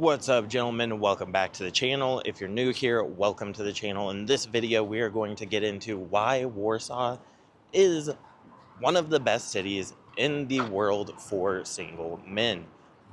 What's up, gentlemen? Welcome back to the channel. If you're new here, welcome to the channel. In this video, we are going to get into why Warsaw is one of the best cities in the world for single men.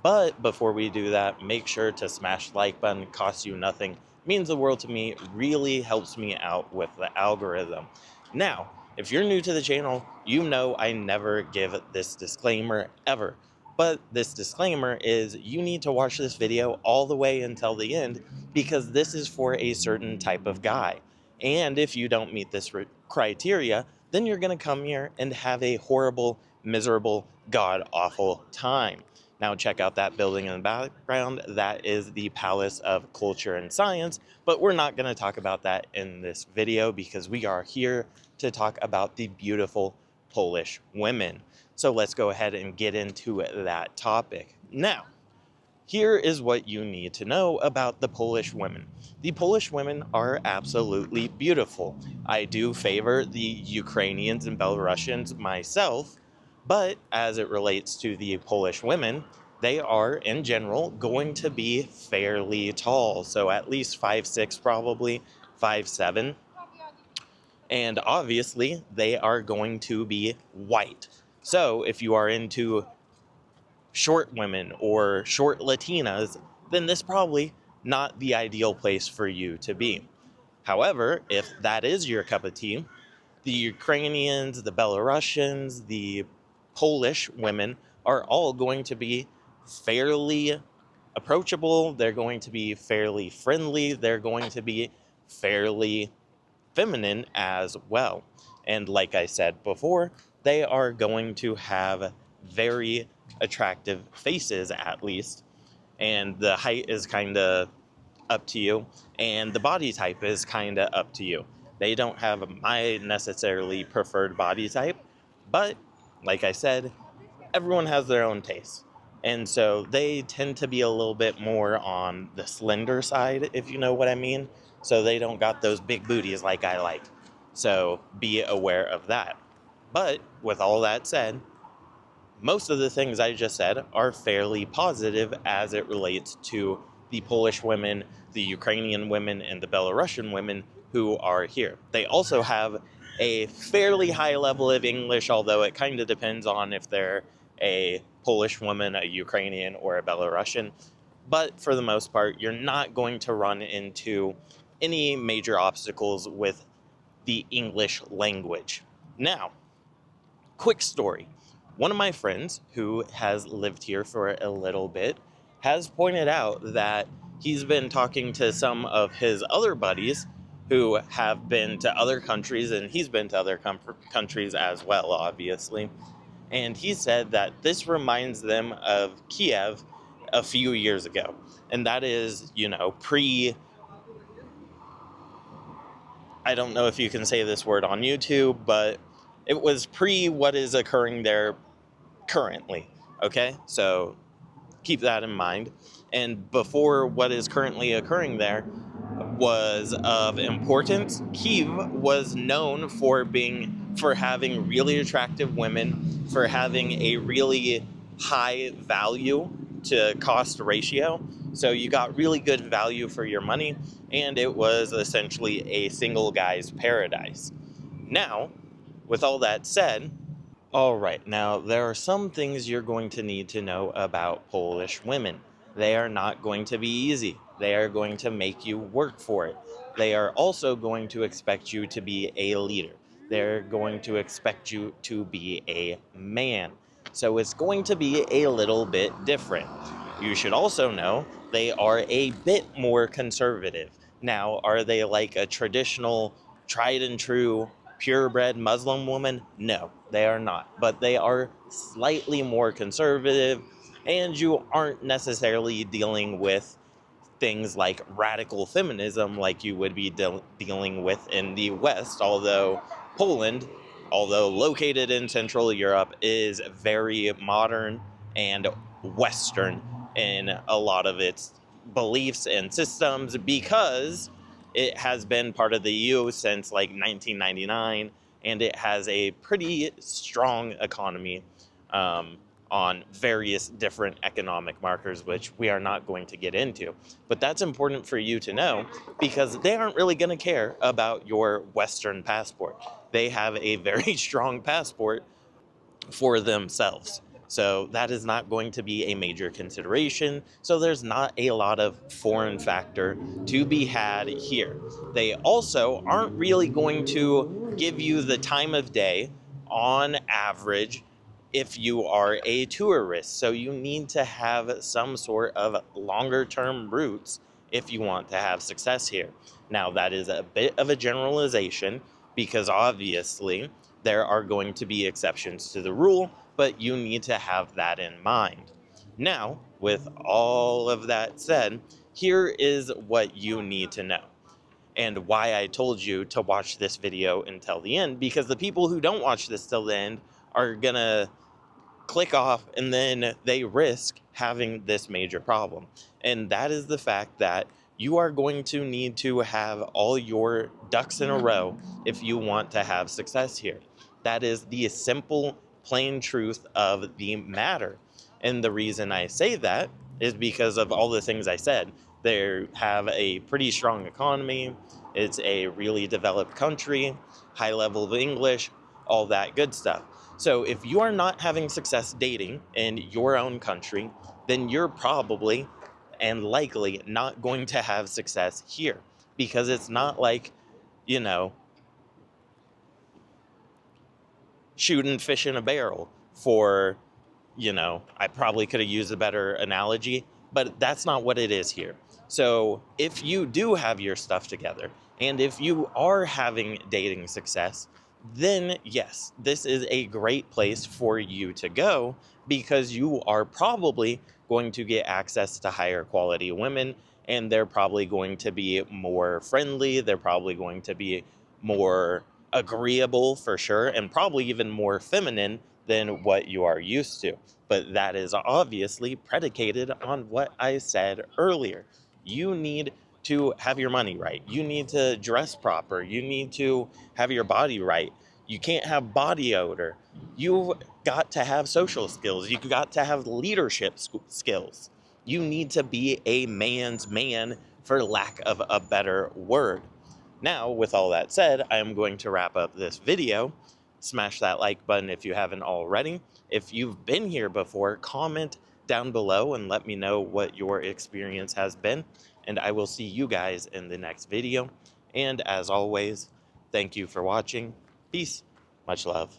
But before we do that, make sure to smash the like button. Costs you nothing, means the world to me, really helps me out with the algorithm. Now, if you're new to the channel, you know I never give this disclaimer ever. But this disclaimer is you need to watch this video all the way until the end because this is for a certain type of guy. And if you don't meet this criteria, then you're going to come here and have a horrible, miserable, god-awful time. Now check out that building in the background. That is the Palace of Culture and Science, but we're not going to talk about that in this video because we are here to talk about the beautiful Polish women. So let's go ahead and get into that topic. Now, here is what you need to know about the Polish women. The Polish women are absolutely beautiful. I do favor the Ukrainians and Belarusians myself, but as it relates to the Polish women, they are, in general, going to be fairly tall. So at least 5'6", probably 5'7". And obviously, they are going to be white. So if you are into short women or short Latinas, then this is probably not the ideal place for you to be. However, if that is your cup of tea, the Ukrainians, the Belarusians, the Polish women are all going to be fairly approachable. They're going to be fairly friendly. They're going to be fairly feminine as well. And like I said before, they are going to have very attractive faces, at least, and the height is kind of up to you, and the body type is kind of up to you. They don't have my necessarily preferred body type, but like I said, everyone has their own taste. And so they tend to be a little bit more on the slender side, if you know what I mean. So they don't got those big booties like I like. So be aware of that. But with all that said, most of the things I just said are fairly positive as it relates to the Polish women, the Ukrainian women, and the Belarusian women who are here. They also have a fairly high level of English, although it kind of depends on if they're a Polish woman, a Ukrainian, or a Belarusian. But for the most part, you're not going to run into any major obstacles with the English language. Now, quick story. One of my friends who has lived here for a little bit has pointed out that he's been talking to some of his other buddies who have been to other countries, and he's been to other countries as well, obviously. And he said that this reminds them of Kiev a few years ago. And that is, I don't know if you can say this word on YouTube, but it was pre what is occurring there currently. Okay, so keep that in mind. And before what is currently occurring there was of importance, Kiev was known for having really attractive women, for having a really high value to cost ratio. So you got really good value for your money, and it was essentially a single guy's paradise. Now, with all that said, all right, now there are some things you're going to need to know about Polish women. They are not going to be easy. They are going to make you work for it. They are also going to expect you to be a leader. They're going to expect you to be a man. So it's going to be a little bit different. You should also know they are a bit more conservative. Now, are they like a traditional, tried and true, purebred Muslim woman? No, they are not. But they are slightly more conservative, and you aren't necessarily dealing with things like radical feminism like you would be dealing with in the West, although Poland, although located in Central Europe, is very modern and Western in a lot of its beliefs and systems because it has been part of the EU since like 1999, and it has a pretty strong economy. on various different economic markers, which we are not going to get into. But that's important for you to know because they aren't really going to care about your Western passport. They have a very strong passport for themselves. So that is not going to be a major consideration. So there's not a lot of foreign factor to be had here. They also aren't really going to give you the time of day on average if you are a tourist. So you need to have some sort of longer term routes if you want to have success here. Now, that is a bit of a generalization because obviously there are going to be exceptions to the rule, but you need to have that in mind. Now, with all of that said, here is what you need to know and why I told you to watch this video until the end, because the people who don't watch this till the end are gonna click off and then they risk having this major problem. And that is the fact that you are going to need to have all your ducks in a row if you want to have success here. That is the simple, plain truth of the matter. And the reason I say that is because of all the things I said. They have a pretty strong economy. It's a really developed country, high level of English, all that good stuff. So if you are not having success dating in your own country, then you're probably and likely not going to have success here, because it's not like, you know, shooting fish in a barrel for, I probably could have used a better analogy, but that's not what it is here. So if you do have your stuff together and if you are having dating success, then yes, this is a great place for you to go because you are probably going to get access to higher quality women, and they're probably going to be more friendly. They're probably going to be more agreeable for sure, and probably even more feminine than what you are used to. But that is obviously predicated on what I said earlier. You need to have your money right. You need to dress proper. You need to have your body right. You can't have body odor. You've got to have social skills. You've got to have leadership skills. You need to be a man's man, for lack of a better word. Now, with all that said, I am going to wrap up this video. Smash that like button if you haven't already. If you've been here before, comment down below and let me know what your experience has been. And I will see you guys in the next video. And as always, thank you for watching. Peace. Much love.